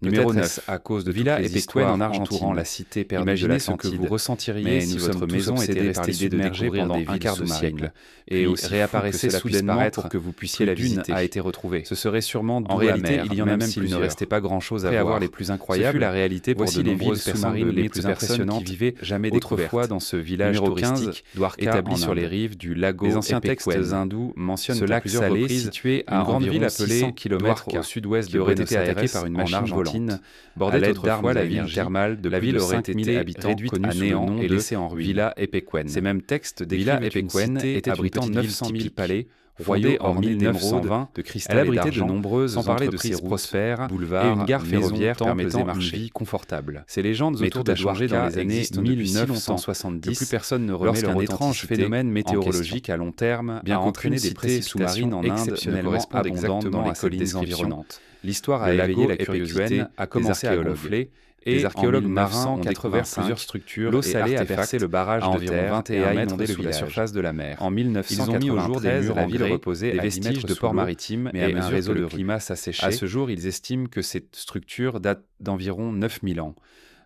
Numéro Peut-être 9. est-ce à cause de Villa toutes les Epecuén histoires en Argentine. entourant la cité perdue de Imaginez ce que l'Atlantide. vous ressentiriez Mais si nous votre sommes tous maison était obsédés par restée l'idée de submergée découvrir pendant des un villes quart de sous siècle, marines. et Puis aussi réapparaissait cela puisse soudainement paraître, pour que vous puissiez plus la d'une visiter. a été retrouvée. Ce serait sûrement doux En réalité, amer, il y en a même même s'il ne plusieurs. restait pas grand-chose à Après voir. avoir les plus Ce fut incroyables, la réalité pour voici de les villes nombreuses sous-marines personnes les les plus plus impressionnantes impressionnantes vivaient jamais autrefois découvertes. dans ce village Numéro 15, touristique Dwarka établi en sur les Inde. rives du lago Les anciens textes Epecuén. hindous mentionnent Ce à lac plusieurs salé reprises situé une à grande ville environ appelée 600 km Dwarka, au sud-ouest qui de aurait Buenos été attaquée Aires par une en machine Argentine, volante. bordait À l'aide autrefois la ville d'énergie thermale de la plus ville de aurait 5000 été habitants, réduite connue à sous le néant nom et de laissée en ruine. Villa Epecuén. Ces mêmes textes Villa décrivent une Epecuén cité était abritant une petite 900 ville 000 typique. palais, Fondée royaumes en ornés d'émeraudes, 1920, de elle cristal et abritait de d'argent, nombreuses sans parler de ses entreprises routes, prospères, boulevards, et une gare maisons, ferroviaire temples et permettant une marchés. vie confortable. Ces légendes Mais autour tout a de changé dans Dwarka les années existent depuis si longtemps que 1970, plus personne ne remet lorsqu'un leur étrange authenticité phénomène en météorologique à long terme bien a entraîné qu'aucune des cité précipitations sous-marine en Inde exceptionnellement corresponde abondantes exactement dans à les cette collines description. environnantes. L'histoire a Le éveillé lago la curiosité Epecuén a commencé des à archéologues. gonfler, Et des archéologues marins ont découvert 1985, plusieurs structures l'eau et salée a artefacts percé le barrage à de environ terre 21 et a mètres inondé sous le la village. surface de la mer. En Ils ont mis au jour des 1993, murs la en ville grès, reposait des à 10 vestiges mètres de sous ports l'eau, maritimes, mais et à un mesure réseau que de le rues. climat s'asséchait, À ce jour, ils estiment que cette structure date d'environ 9000 ans.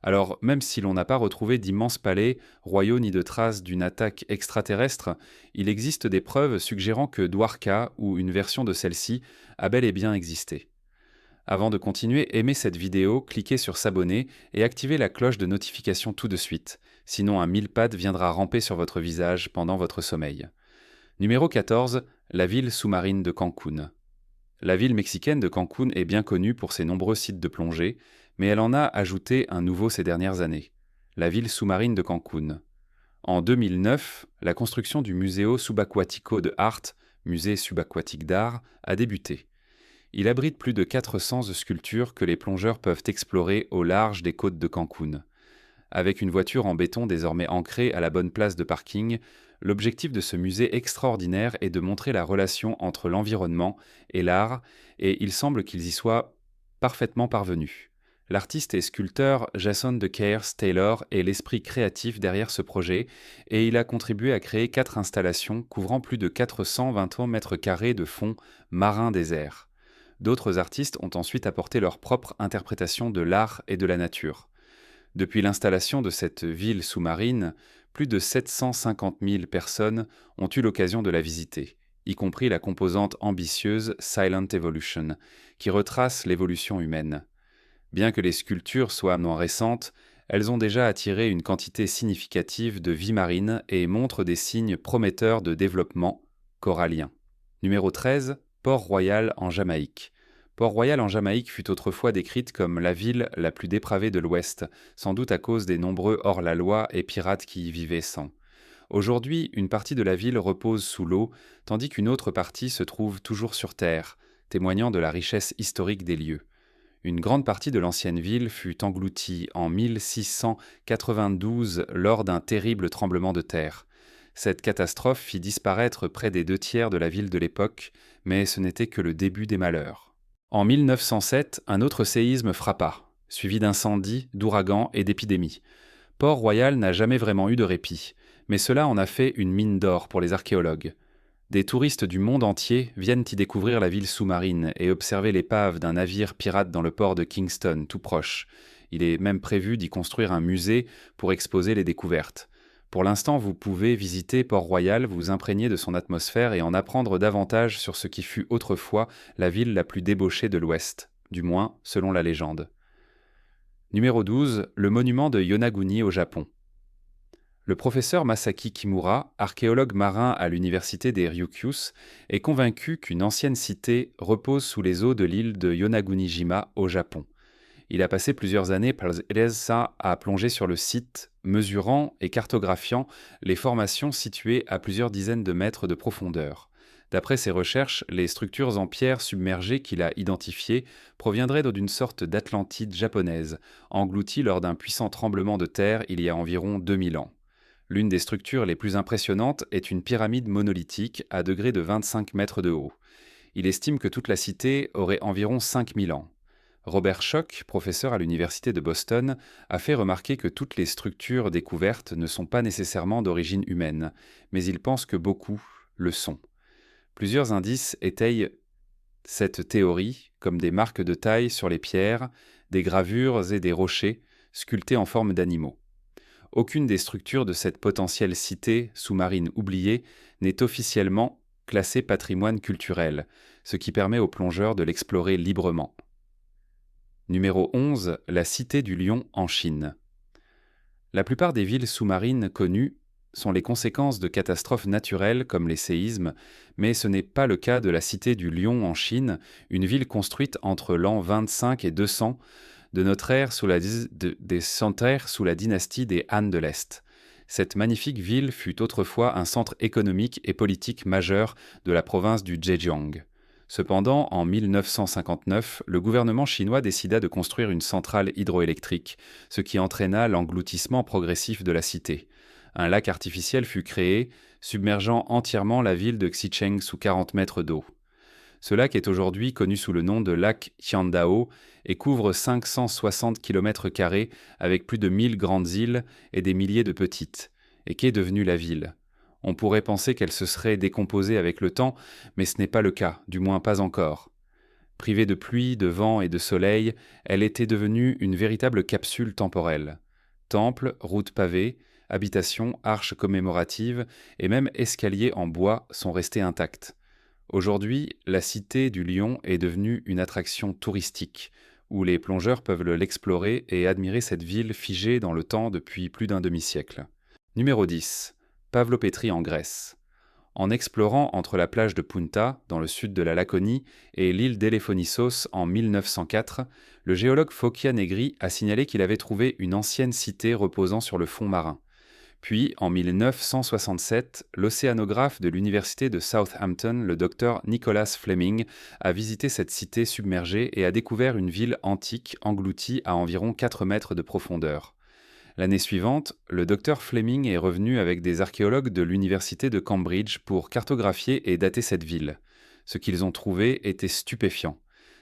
Alors, même si l'on n'a pas retrouvé d'immenses palais, royaux ni de traces d'une attaque extraterrestre, il existe des preuves suggérant que Dwarka, ou une version de celle-ci, a bel et bien existé. Avant de continuer, aimez cette vidéo, cliquez sur s'abonner et activez la cloche de notification tout de suite, sinon un mille-pattes viendra ramper sur votre visage pendant votre sommeil. Numéro 14, la ville sous-marine de Cancún. La ville mexicaine de Cancún est bien connue pour ses nombreux sites de plongée, mais elle en a ajouté un nouveau ces dernières années, la ville sous-marine de Cancún. En 2009, la construction du Museo Subacuático de Art, musée subaquatique d'art, a débuté. Il abrite plus de 400 sculptures que les plongeurs peuvent explorer au large des côtes de Cancún. Avec une voiture en béton désormais ancrée à la bonne place de parking, l'objectif de ce musée extraordinaire est de montrer la relation entre l'environnement et l'art, et il semble qu'ils y soient parfaitement parvenus. L'artiste et sculpteur Jason de Caers Taylor est l'esprit créatif derrière ce projet, et il a contribué à créer 4 installations couvrant plus de 420 mètres carrés de fond marin désert. D'autres artistes ont ensuite apporté leur propre interprétation de l'art et de la nature. Depuis l'installation de cette ville sous-marine, plus de 750 000 personnes ont eu l'occasion de la visiter, y compris la composante ambitieuse Silent Evolution, qui retrace l'évolution humaine. Bien que les sculptures soient moins récentes, elles ont déjà attiré une quantité significative de vie marine et montrent des signes prometteurs de développement corallien. Numéro 13, Port-Royal en Jamaïque. Port-Royal en Jamaïque fut autrefois décrite comme la ville la plus dépravée de l'Ouest, sans doute à cause des nombreux hors-la-loi et pirates qui y vivaient sans. Aujourd'hui, une partie de la ville repose sous l'eau, tandis qu'une autre partie se trouve toujours sur terre, témoignant de la richesse historique des lieux. Une grande partie de l'ancienne ville fut engloutie en 1692 lors d'un terrible tremblement de terre. Cette catastrophe fit disparaître près des 2/3 de la ville de l'époque, mais ce n'était que le début des malheurs. En 1907, un autre séisme frappa, suivi d'incendies, d'ouragans et d'épidémies. Port-Royal n'a jamais vraiment eu de répit, mais cela en a fait une mine d'or pour les archéologues. Des touristes du monde entier viennent y découvrir la ville sous-marine et observer l'épave d'un navire pirate dans le port de Kingston, tout proche. Il est même prévu d'y construire un musée pour exposer les découvertes. Pour l'instant, vous pouvez visiter Port-Royal, vous imprégner de son atmosphère et en apprendre davantage sur ce qui fut autrefois la ville la plus débauchée de l'Ouest, du moins selon la légende. Numéro 12, le monument de Yonaguni au Japon. Le professeur Masaki Kimura, archéologue marin à l'université des Ryukyus, est convaincu qu'une ancienne cité repose sous les eaux de l'île de Yonagunijima au Japon. Il a passé plusieurs années à plonger sur le site, mesurant et cartographiant les formations situées à plusieurs dizaines de mètres de profondeur. D'après ses recherches, les structures en pierre submergées qu'il a identifiées proviendraient d'une sorte d'Atlantide japonaise, engloutie lors d'un puissant tremblement de terre il y a environ 2000 ans. L'une des structures les plus impressionnantes est une pyramide monolithique à degré de 25 mètres de haut. Il estime que toute la cité aurait environ 5000 ans. Robert Schoch, professeur à l'université de Boston, a fait remarquer que toutes les structures découvertes ne sont pas nécessairement d'origine humaine, mais il pense que beaucoup le sont. Plusieurs indices étayent cette théorie comme des marques de taille sur les pierres, des gravures et des rochers sculptés en forme d'animaux. Aucune des structures de cette potentielle cité sous-marine oubliée n'est officiellement classée patrimoine culturel, ce qui permet aux plongeurs de l'explorer librement. Numéro 11. La Cité du Lion en Chine. La plupart des villes sous-marines connues sont les conséquences de catastrophes naturelles comme les séismes, mais ce n'est pas le cas de la Cité du Lion en Chine, une ville construite entre l'an 25 et 200 de notre ère sous la dynastie des Han de l'Est. Cette magnifique ville fut autrefois un centre économique et politique majeur de la province du Zhejiang. Cependant, en 1959, le gouvernement chinois décida de construire une centrale hydroélectrique, ce qui entraîna l'engloutissement progressif de la cité. Un lac artificiel fut créé, submergeant entièrement la ville de Xicheng sous 40 mètres d'eau. Ce lac est aujourd'hui connu sous le nom de lac Qiandao et couvre 560 km² avec plus de 1000 grandes îles et des milliers de petites. Et qu'est devenue la ville ? On pourrait penser qu'elle se serait décomposée avec le temps, mais ce n'est pas le cas, du moins pas encore. Privée de pluie, de vent et de soleil, elle était devenue une véritable capsule temporelle. Temples, routes pavées, habitations, arches commémoratives et même escaliers en bois sont restés intacts. Aujourd'hui, la Cité du Lion est devenue une attraction touristique, où les plongeurs peuvent l'explorer et admirer cette ville figée dans le temps depuis plus d'un demi-siècle. Numéro 10. Pavlopétrie en Grèce. En explorant entre la plage de Punta, dans le sud de la Laconie, et l'île d'Éléphonissos en 1904, le géologue Fokia Negri a signalé qu'il avait trouvé une ancienne cité reposant sur le fond marin. Puis, en 1967, l'océanographe de l'université de Southampton, le docteur Nicholas Fleming, a visité cette cité submergée et a découvert une ville antique engloutie à environ 4 mètres de profondeur. L'année suivante, le docteur Fleming est revenu avec des archéologues de l'université de Cambridge pour cartographier et dater cette ville. Ce qu'ils ont trouvé était stupéfiant.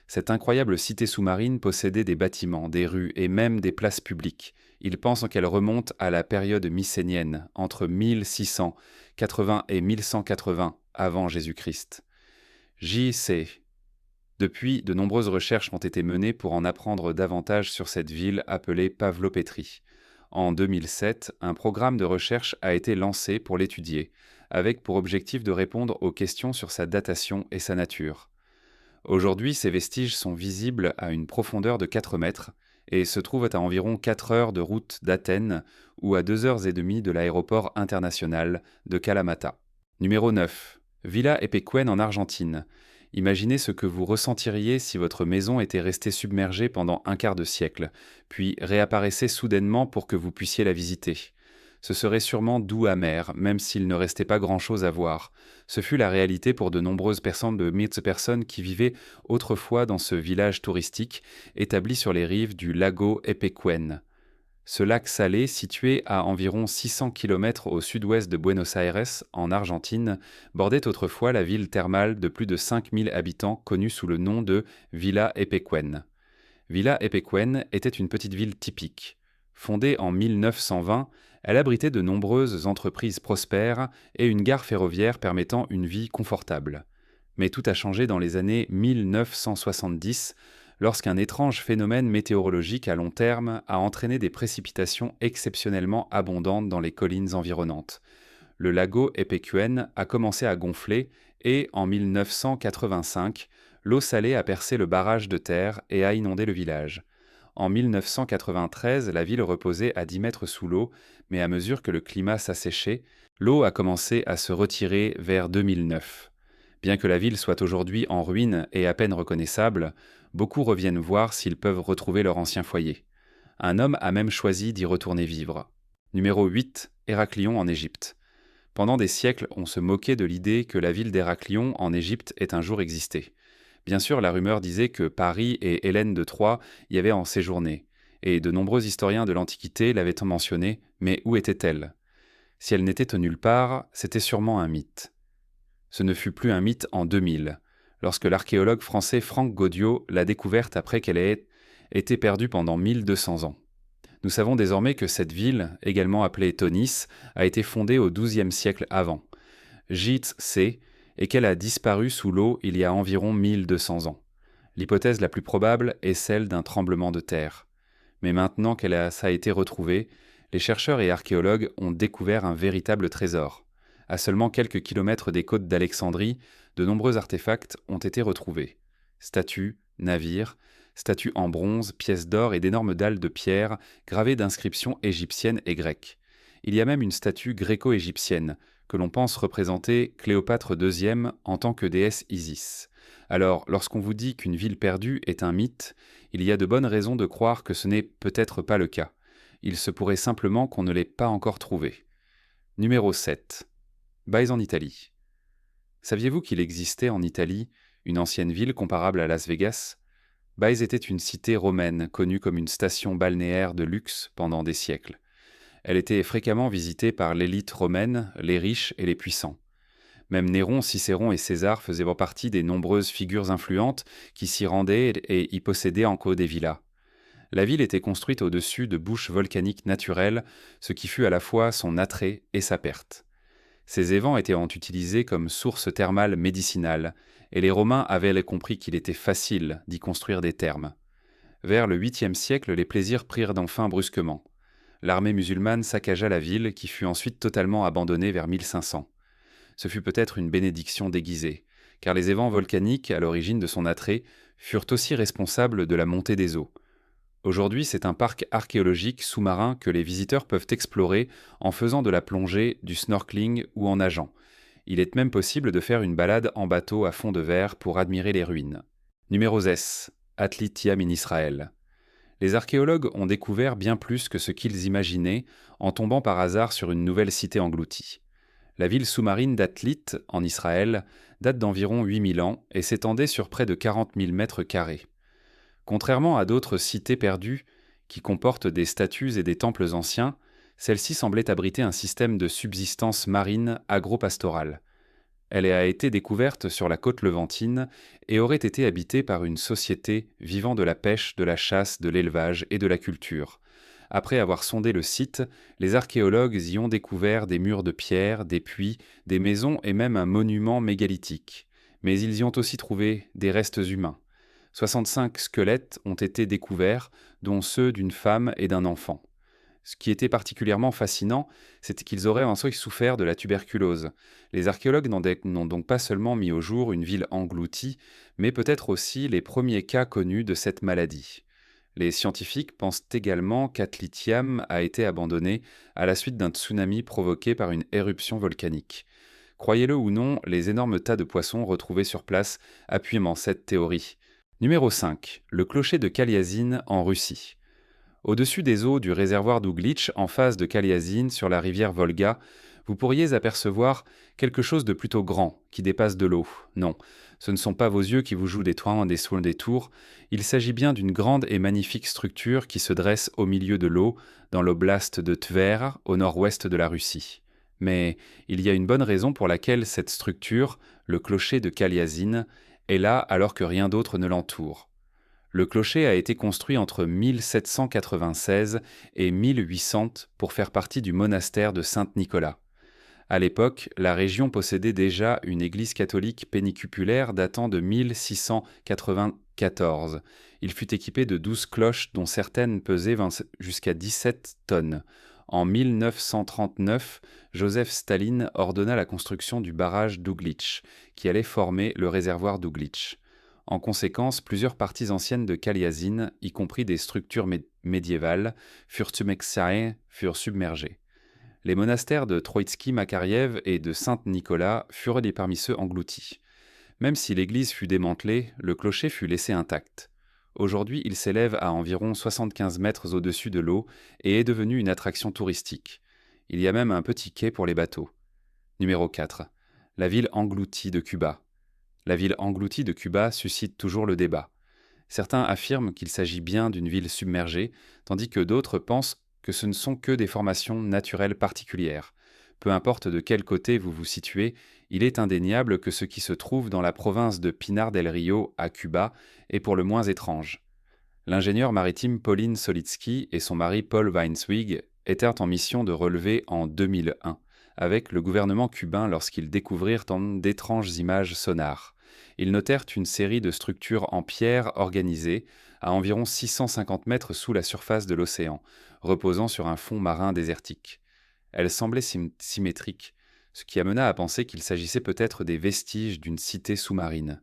Cette incroyable cité sous-marine possédait des bâtiments, des rues et même des places publiques. Ils pensent qu'elle remonte à la période mycénienne, entre 1680 et 1180 avant Jésus-Christ. J.C. Depuis, de nombreuses recherches ont été menées pour en apprendre davantage sur cette ville appelée Pavlopétrie. En 2007, un programme de recherche a été lancé pour l'étudier, avec pour objectif de répondre aux questions sur sa datation et sa nature. Aujourd'hui, ces vestiges sont visibles à une profondeur de 4 mètres et se trouvent à environ 4 heures de route d'Athènes ou à 2 heures et demie de l'aéroport international de Kalamata. Numéro 9. Villa Epecuén en Argentine. Imaginez ce que vous ressentiriez si votre maison était restée submergée pendant un quart de siècle, puis réapparaissait soudainement pour que vous puissiez la visiter. Ce serait sûrement doux amer, même s'il ne restait pas grand-chose à voir. Ce fut la réalité pour de nombreuses personnes qui vivaient autrefois dans ce village touristique, établi sur les rives du lago Epecuén. Ce lac salé, situé à environ 600 km au sud-ouest de Buenos Aires, en Argentine, bordait autrefois la ville thermale de plus de 5000 habitants connue sous le nom de Villa Epecuén. Villa Epecuén était une petite ville typique. Fondée en 1920, elle abritait de nombreuses entreprises prospères et une gare ferroviaire permettant une vie confortable. Mais tout a changé dans les années 1970, lorsqu'un étrange phénomène météorologique à long terme a entraîné des précipitations exceptionnellement abondantes dans les collines environnantes. Le lago Epecuén a commencé à gonfler et, en 1985, l'eau salée a percé le barrage de terre et a inondé le village. En 1993, la ville reposait à 10 mètres sous l'eau, mais à mesure que le climat s'asséchait, l'eau a commencé à se retirer vers 2009. Bien que la ville soit aujourd'hui en ruine et à peine reconnaissable, beaucoup reviennent voir s'ils peuvent retrouver leur ancien foyer. Un homme a même choisi d'y retourner vivre. Numéro 8. Héraclion en Égypte. Pendant des siècles, on se moquait de l'idée que la ville d'Héraclion en Égypte ait un jour existé. Bien sûr, la rumeur disait que Paris et Hélène de Troie y avaient séjourné, et de nombreux historiens de l'Antiquité l'avaient mentionné, mais où était-elle ? Si elle n'était nulle part, c'était sûrement un mythe. Ce ne fut plus un mythe en 2000, lorsque l'archéologue français Franck Gaudiot l'a découverte après qu'elle ait été perdue pendant 1200 ans. Nous savons désormais que cette ville, également appelée Tonis, a été fondée au XIIe siècle avant. J.C. et qu'elle a disparu sous l'eau il y a environ 1200 ans. L'hypothèse la plus probable est celle d'un tremblement de terre. Mais maintenant ça a été retrouvé, les chercheurs et archéologues ont découvert un véritable trésor. À seulement quelques kilomètres des côtes d'Alexandrie, de nombreux artefacts ont été retrouvés. Statues, navires, statues en bronze, pièces d'or et d'énormes dalles de pierre gravées d'inscriptions égyptiennes et grecques. Il y a même une statue gréco-égyptienne, que l'on pense représenter Cléopâtre II en tant que déesse Isis. Alors, lorsqu'on vous dit qu'une ville perdue est un mythe, il y a de bonnes raisons de croire que ce n'est peut-être pas le cas. Il se pourrait simplement qu'on ne l'ait pas encore trouvée. Numéro 7. Baise en Italie. Saviez-vous qu'il existait en Italie une ancienne ville comparable à Las Vegas ? Baise était une cité romaine connue comme une station balnéaire de luxe pendant des siècles. Elle était fréquemment visitée par l'élite romaine, les riches et les puissants. Même Néron, Cicéron et César faisaient partie des nombreuses figures influentes qui s'y rendaient et y possédaient en des villas. La ville était construite au-dessus de bouches volcaniques naturelles, ce qui fut à la fois son attrait et sa perte. Ces évents étaient utilisés comme source thermale médicinale, et les Romains avaient compris qu'il était facile d'y construire des thermes. Vers le 8e siècle, les plaisirs prirent enfin brusquement. L'armée musulmane saccagea la ville, qui fut ensuite totalement abandonnée vers 1500. Ce fut peut-être une bénédiction déguisée, car les évents volcaniques, à l'origine de son attrait, furent aussi responsables de la montée des eaux. Aujourd'hui, c'est un parc archéologique sous-marin que les visiteurs peuvent explorer en faisant de la plongée, du snorkeling ou en nageant. Il est même possible de faire une balade en bateau à fond de verre pour admirer les ruines. Numéro S. Atlitiam in Israël. Les archéologues ont découvert bien plus que ce qu'ils imaginaient en tombant par hasard sur une nouvelle cité engloutie. La ville sous-marine d'Atlit, en Israël, date d'environ 8000 ans et s'étendait sur près de 40 000 mètres carrés. Contrairement à d'autres cités perdues, qui comportent des statues et des temples anciens, celle-ci semblait abriter un système de subsistance marine agro-pastorale. Elle a été découverte sur la côte levantine et aurait été habitée par une société vivant de la pêche, de la chasse, de l'élevage et de la culture. Après avoir sondé le site, les archéologues y ont découvert des murs de pierre, des puits, des maisons et même un monument mégalithique. Mais ils y ont aussi trouvé des restes humains. 65 squelettes ont été découverts, dont ceux d'une femme et d'un enfant. Ce qui était particulièrement fascinant, c'était qu'ils auraient ensuite souffert de la tuberculose. Les archéologues n'ont donc pas seulement mis au jour une ville engloutie, mais peut-être aussi les premiers cas connus de cette maladie. Les scientifiques pensent également qu'Atlitiam a été abandonné à la suite d'un tsunami provoqué par une éruption volcanique. Croyez-le ou non, les énormes tas de poissons retrouvés sur place appuient cette théorie. Numéro 5. Le clocher de Kaliazine en Russie. Au-dessus des eaux du réservoir d'Ouglitch, en face de Kaliazine, sur la rivière Volga, vous pourriez apercevoir quelque chose de plutôt grand, qui dépasse de l'eau. Non, ce ne sont pas vos yeux qui vous jouent des toits des tours, il s'agit bien d'une grande et magnifique structure qui se dresse au milieu de l'eau, dans l'oblast de Tver, au nord-ouest de la Russie. Mais il y a une bonne raison pour laquelle cette structure, le clocher de Kaliazine, est là alors que rien d'autre ne l'entoure. Le clocher a été construit entre 1796 et 1800 pour faire partie du monastère de Saint-Nicolas. À l'époque, la région possédait déjà une église catholique pénicupulaire datant de 1694. Il fut équipé de 12 cloches dont certaines pesaient jusqu'à 17 tonnes. En 1939, Joseph Staline ordonna la construction du barrage d'Ouglitch, qui allait former le réservoir d'Ouglitch. En conséquence, plusieurs parties anciennes de Kaliazine, y compris des structures médiévales, furent submergées. Les monastères de Troïtsky-Makariev et de Saint-Nicolas furent parmi ceux engloutis. Même si l'église fut démantelée, le clocher fut laissé intact. Aujourd'hui, il s'élève à environ 75 mètres au-dessus de l'eau et est devenu une attraction touristique. Il y a même un petit quai pour les bateaux. Numéro 4. La ville engloutie de Cuba. La ville engloutie de Cuba suscite toujours le débat. Certains affirment qu'il s'agit bien d'une ville submergée, tandis que d'autres pensent que ce ne sont que des formations naturelles particulières. Peu importe de quel côté vous vous situez, il est indéniable que ce qui se trouve dans la province de Pinar del Río, à Cuba, est pour le moins étrange. L'ingénieur maritime Pauline Solitsky et son mari Paul Weinswig étaient en mission de relever en 2001 avec le gouvernement cubain lorsqu'ils découvrirent d'étranges images sonars. Ils notèrent une série de structures en pierre organisées à environ 650 mètres sous la surface de l'océan, reposant sur un fond marin désertique. Elles semblaient symétriques, ce qui amena à penser qu'il s'agissait peut-être des vestiges d'une cité sous-marine.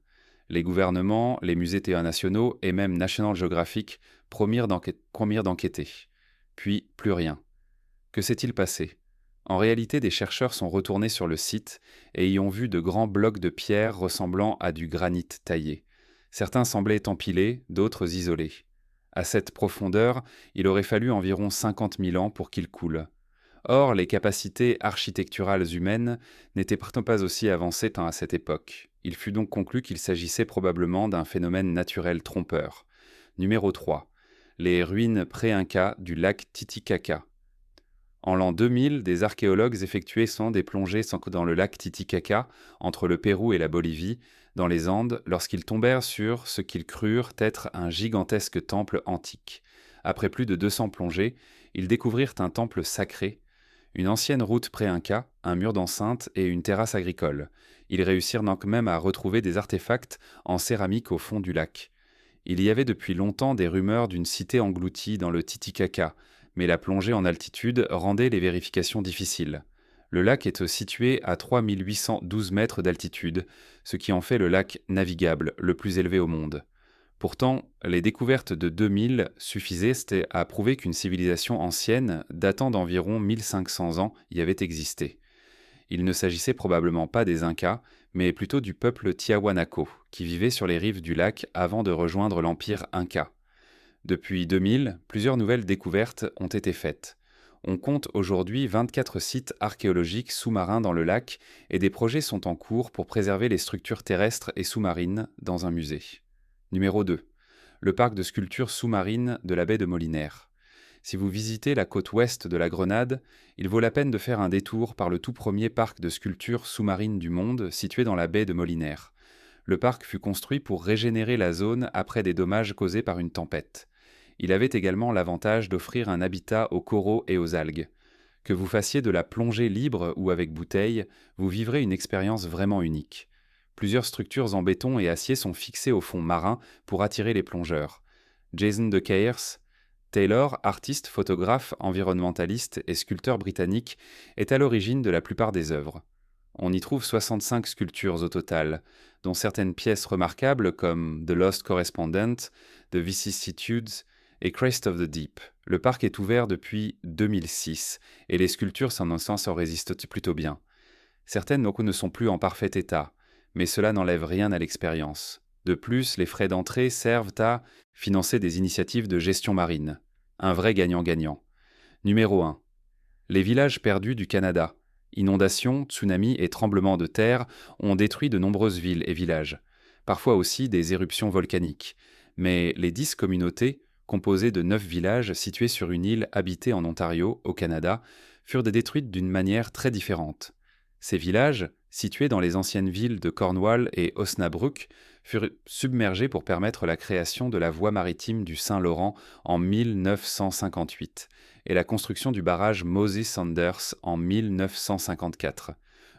Les gouvernements, les musées nationaux et même National Geographic promirent d'enquêter. Puis plus rien. Que s'est-il passé ? En réalité, des chercheurs sont retournés sur le site et y ont vu de grands blocs de pierre ressemblant à du granit taillé. Certains semblaient empilés, d'autres isolés. À cette profondeur, il aurait fallu environ 50 000 ans pour qu'ils coulent. Or, les capacités architecturales humaines n'étaient pourtant pas aussi avancées à cette époque. Il fut donc conclu qu'il s'agissait probablement d'un phénomène naturel trompeur. Numéro 3. Les ruines pré-Inca du lac Titicaca. En l'an 2000, des archéologues effectuaient des plongées dans le lac Titicaca, entre le Pérou et la Bolivie, dans les Andes, lorsqu'ils tombèrent sur ce qu'ils crurent être un gigantesque temple antique. Après plus de 200 plongées, ils découvrirent un temple sacré, une ancienne route pré-Inca, un mur d'enceinte et une terrasse agricole. Ils réussirent donc même à retrouver des artefacts en céramique au fond du lac. Il y avait depuis longtemps des rumeurs d'une cité engloutie dans le Titicaca, mais la plongée en altitude rendait les vérifications difficiles. Le lac est situé à 3812 mètres d'altitude, ce qui en fait le lac navigable le plus élevé au monde. Pourtant, les découvertes de 2000 suffisaient à prouver qu'une civilisation ancienne, datant d'environ 1500 ans, y avait existé. Il ne s'agissait probablement pas des Incas, mais plutôt du peuple Tiahuanaco, qui vivait sur les rives du lac avant de rejoindre l'empire Inca. Depuis 2000, plusieurs nouvelles découvertes ont été faites. On compte aujourd'hui 24 sites archéologiques sous-marins dans le lac et des projets sont en cours pour préserver les structures terrestres et sous-marines dans un musée. Numéro 2. Le parc de sculptures sous-marines de la baie de Molinaire. Si vous visitez la côte ouest de la Grenade, il vaut la peine de faire un détour par le tout premier parc de sculptures sous-marines du monde situé dans la baie de Molinaire. Le parc fut construit pour régénérer la zone après des dommages causés par une tempête. Il avait également l'avantage d'offrir un habitat aux coraux et aux algues. Que vous fassiez de la plongée libre ou avec bouteille, vous vivrez une expérience vraiment unique. Plusieurs structures en béton et acier sont fixées au fond marin pour attirer les plongeurs. Jason de Keyers, Taylor, artiste, photographe, environnementaliste et sculpteur britannique, est à l'origine de la plupart des œuvres. On y trouve 65 sculptures au total, dont certaines pièces remarquables comme The Lost Correspondent, The Vicissitudes et Crest of the Deep. Le parc est ouvert depuis 2006 et les sculptures s'en résistent plutôt bien. Certaines ne sont plus en parfait état, mais cela n'enlève rien à l'expérience. De plus, les frais d'entrée servent à financer des initiatives de gestion marine. Un vrai gagnant-gagnant. Numéro 1. Les villages perdus du Canada. Inondations, tsunamis et tremblements de terre ont détruit de nombreuses villes et villages. Parfois aussi des éruptions volcaniques. Mais les 10 communautés, composées de 9 villages situés sur une île habitée en Ontario, au Canada, furent détruites d'une manière très différente. Ces villages, situés dans les anciennes villes de Cornwall et Osnabrück, furent submergés pour permettre la création de la voie maritime du Saint-Laurent en 1958 et la construction du barrage Moses Sanders en 1954.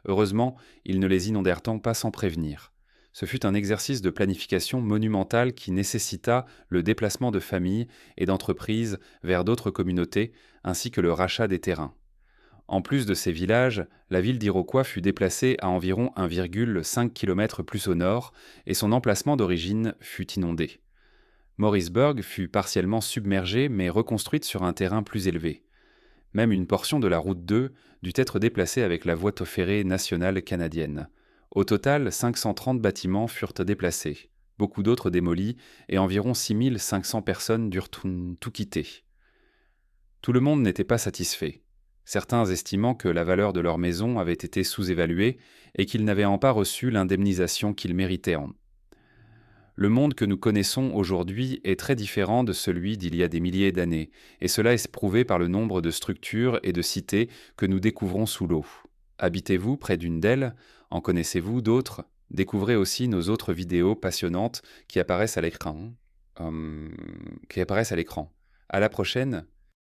Heureusement, ils ne les inondèrent pas sans prévenir. Ce fut un exercice de planification monumental qui nécessita le déplacement de familles et d'entreprises vers d'autres communautés, ainsi que le rachat des terrains. En plus de ces villages, la ville d'Iroquois fut déplacée à environ 1,5 km plus au nord et son emplacement d'origine fut inondé. Morrisburg fut partiellement submergée mais reconstruite sur un terrain plus élevé. Même une portion de la route 2 dut être déplacée avec la voie ferrée nationale canadienne. Au total, 530 bâtiments furent déplacés, beaucoup d'autres démolis et environ 6500 personnes durent tout quitter. Tout le monde n'était pas satisfait. Certains estimant que la valeur de leur maison avait été sous-évaluée et qu'ils n'avaient pas reçu l'indemnisation qu'ils méritaient. Le monde que nous connaissons aujourd'hui est très différent de celui d'il y a des milliers d'années, et cela est prouvé par le nombre de structures et de cités que nous découvrons sous l'eau. Habitez-vous près d'une d'elles? En connaissez-vous d'autres? Découvrez aussi nos autres vidéos passionnantes qui apparaissent à l'écran. À la prochaine